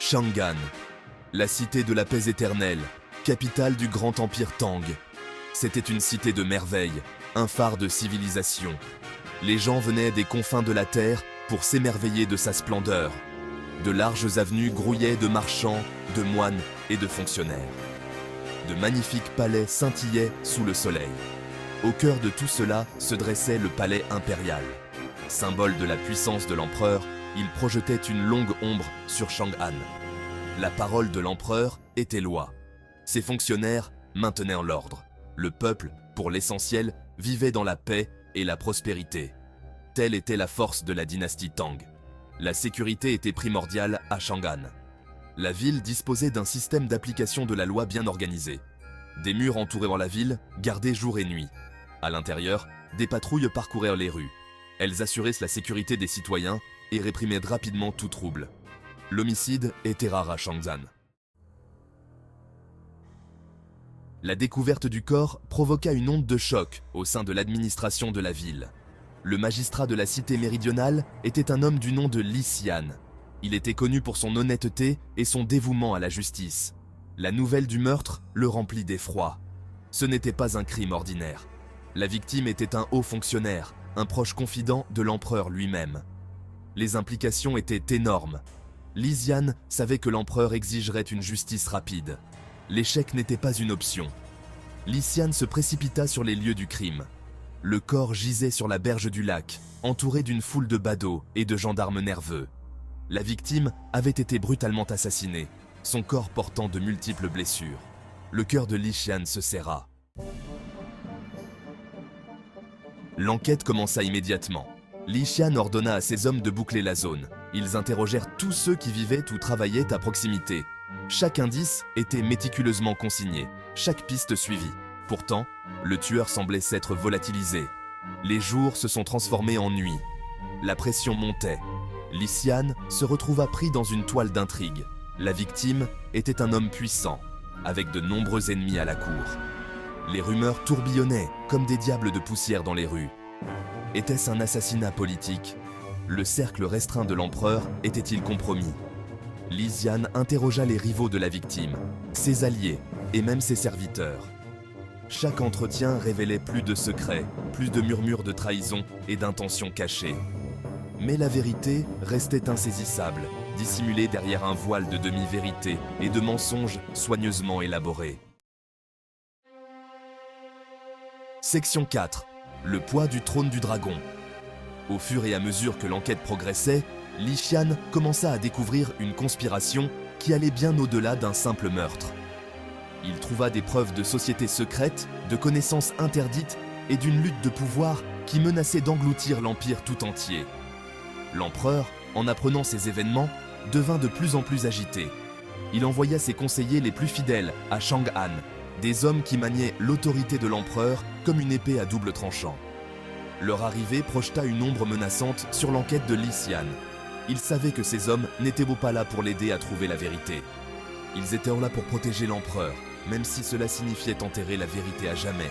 Chang'an, la cité de la paix éternelle, capitale du grand empire Tang. C'était une cité de merveilles, un phare de civilisation. Les gens venaient des confins de la terre pour s'émerveiller de sa splendeur. De larges avenues grouillaient de marchands, de moines et de fonctionnaires. De magnifiques palais scintillaient sous le soleil. Au cœur de tout cela se dressait le palais impérial. Symbole de la puissance de l'empereur, il projetait une longue ombre sur Chang'an. La parole de l'empereur était loi. Ses fonctionnaires maintenaient l'ordre. Le peuple, pour l'essentiel, vivait dans la paix et la prospérité. Telle était la force de la dynastie Tang. La sécurité était primordiale à Chang'an. La ville disposait d'un système d'application de la loi bien organisé. Des murs entouraient la ville, gardés jour et nuit. À l'intérieur, des patrouilles parcoururent les rues. Elles assuraient la sécurité des citoyens et réprimaient rapidement tout trouble. L'homicide était rare à Chang'an. La découverte du corps provoqua une onde de choc au sein de l'administration de la ville. Le magistrat de la cité méridionale était un homme du nom de Li Xian. Il était connu pour son honnêteté et son dévouement à la justice. La nouvelle du meurtre le remplit d'effroi. Ce n'était pas un crime ordinaire. La victime était un haut fonctionnaire, un proche confident de l'empereur lui-même. Les implications étaient énormes. Li Xian savait que l'empereur exigerait une justice rapide. L'échec n'était pas une option. Li Xian se précipita sur les lieux du crime. Le corps gisait sur la berge du lac, entouré d'une foule de badauds et de gendarmes nerveux. La victime avait été brutalement assassinée, son corps portant de multiples blessures. Le cœur de Li Xian se serra. L'enquête commença immédiatement. Li Xian ordonna à ses hommes de boucler la zone. Ils interrogèrent tous ceux qui vivaient ou travaillaient à proximité. Chaque indice était méticuleusement consigné, chaque piste suivie. Pourtant, le tueur semblait s'être volatilisé. Les jours se sont transformés en nuits. La pression montait. Li Xian se retrouva pris dans une toile d'intrigue. La victime était un homme puissant, avec de nombreux ennemis à la cour. Les rumeurs tourbillonnaient comme des diables de poussière dans les rues. Était-ce un assassinat politique? Le cercle restreint de l'empereur était-il compromis? Li Xian interrogea les rivaux de la victime, ses alliés et même ses serviteurs. Chaque entretien révélait plus de secrets, plus de murmures de trahison et d'intentions cachées. Mais la vérité restait insaisissable, dissimulée derrière un voile de demi-vérité et de mensonges soigneusement élaborés. Section 4. Le poids du trône du dragon. Au fur et à mesure que l'enquête progressait, Li Xian commença à découvrir une conspiration qui allait bien au-delà d'un simple meurtre. Il trouva des preuves de sociétés secrètes, de connaissances interdites et d'une lutte de pouvoir qui menaçait d'engloutir l'empire tout entier. L'empereur, en apprenant ces événements, devint de plus en plus agité. Il envoya ses conseillers les plus fidèles à Chang'an, des hommes qui maniaient l'autorité de l'empereur comme une épée à double tranchant. Leur arrivée projeta une ombre menaçante sur l'enquête de Li Xian. Il savait que ces hommes n'étaient pas là pour l'aider à trouver la vérité. Ils étaient là pour protéger l'empereur, même si cela signifiait enterrer la vérité à jamais.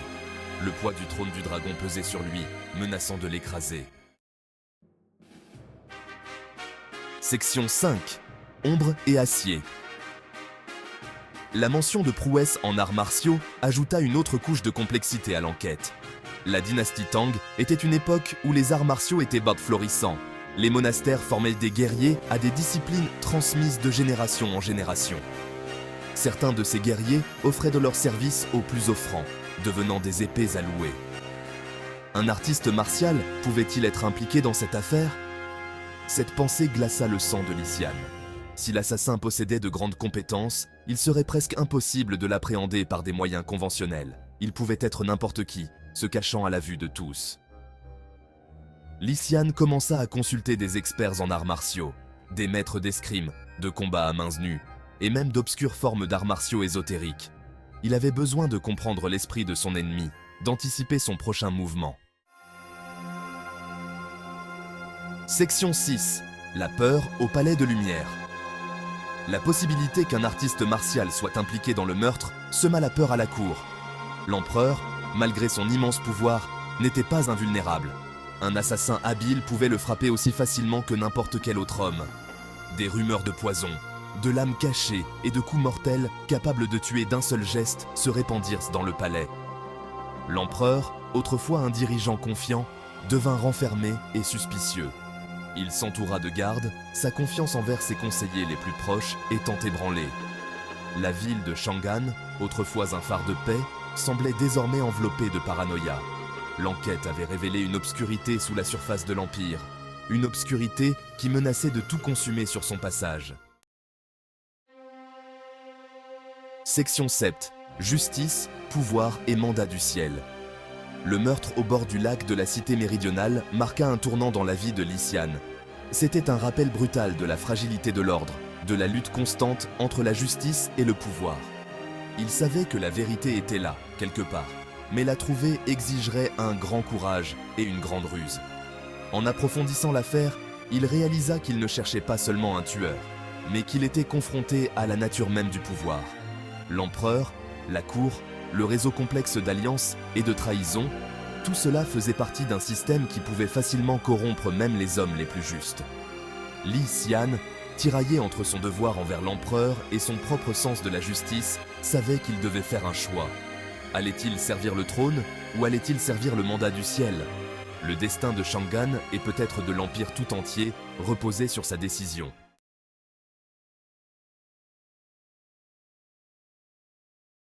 Le poids du trône du dragon pesait sur lui, menaçant de l'écraser. Section 5. Ombre et acier. La mention de prouesses en arts martiaux ajouta une autre couche de complexité à l'enquête. La dynastie Tang était une époque où les arts martiaux étaient florissants. Les monastères formaient des guerriers à des disciplines transmises de génération en génération. Certains de ces guerriers offraient de leurs services aux plus offrants, devenant des épées à louer. Un artiste martial pouvait-il être impliqué dans cette affaire? Cette pensée glaça le sang de Li Xian. Si l'assassin possédait de grandes compétences, il serait presque impossible de l'appréhender par des moyens conventionnels. Il pouvait être n'importe qui, se cachant à la vue de tous. Li Xian commença à consulter des experts en arts martiaux, des maîtres d'escrime, de combat à mains nues, et même d'obscures formes d'arts martiaux ésotériques. Il avait besoin de comprendre l'esprit de son ennemi, d'anticiper son prochain mouvement. Section 6. La peur au palais de lumière. La possibilité qu'un artiste martial soit impliqué dans le meurtre sema la peur à la cour. L'empereur, malgré son immense pouvoir, n'était pas invulnérable. Un assassin habile pouvait le frapper aussi facilement que n'importe quel autre homme. Des rumeurs de poison, de lames cachées et de coups mortels capables de tuer d'un seul geste se répandirent dans le palais. L'empereur, autrefois un dirigeant confiant, devint renfermé et suspicieux. Il s'entoura de gardes, sa confiance envers ses conseillers les plus proches étant ébranlée. La ville de Chang'an, autrefois un phare de paix, semblait désormais enveloppée de paranoïa. L'enquête avait révélé une obscurité sous la surface de l'Empire, une obscurité qui menaçait de tout consumer sur son passage. Section 7. Justice, pouvoir et mandat du ciel. Le meurtre au bord du lac de la cité méridionale marqua un tournant dans la vie de Li-Xian. C'était un rappel brutal de la fragilité de l'ordre, de la lutte constante entre la justice et le pouvoir. Il savait que la vérité était là, quelque part, mais la trouver exigerait un grand courage et une grande ruse. En approfondissant l'affaire, il réalisa qu'il ne cherchait pas seulement un tueur, mais qu'il était confronté à la nature même du pouvoir. L'empereur, la cour, le réseau complexe d'alliances et de trahisons, tout cela faisait partie d'un système qui pouvait facilement corrompre même les hommes les plus justes. Li-Xian, tiraillé entre son devoir envers l'empereur et son propre sens de la justice, savait qu'il devait faire un choix. Allait-il servir le trône ou allait-il servir le mandat du ciel? Le destin de Chang'an et peut-être de l'Empire tout entier reposait sur sa décision.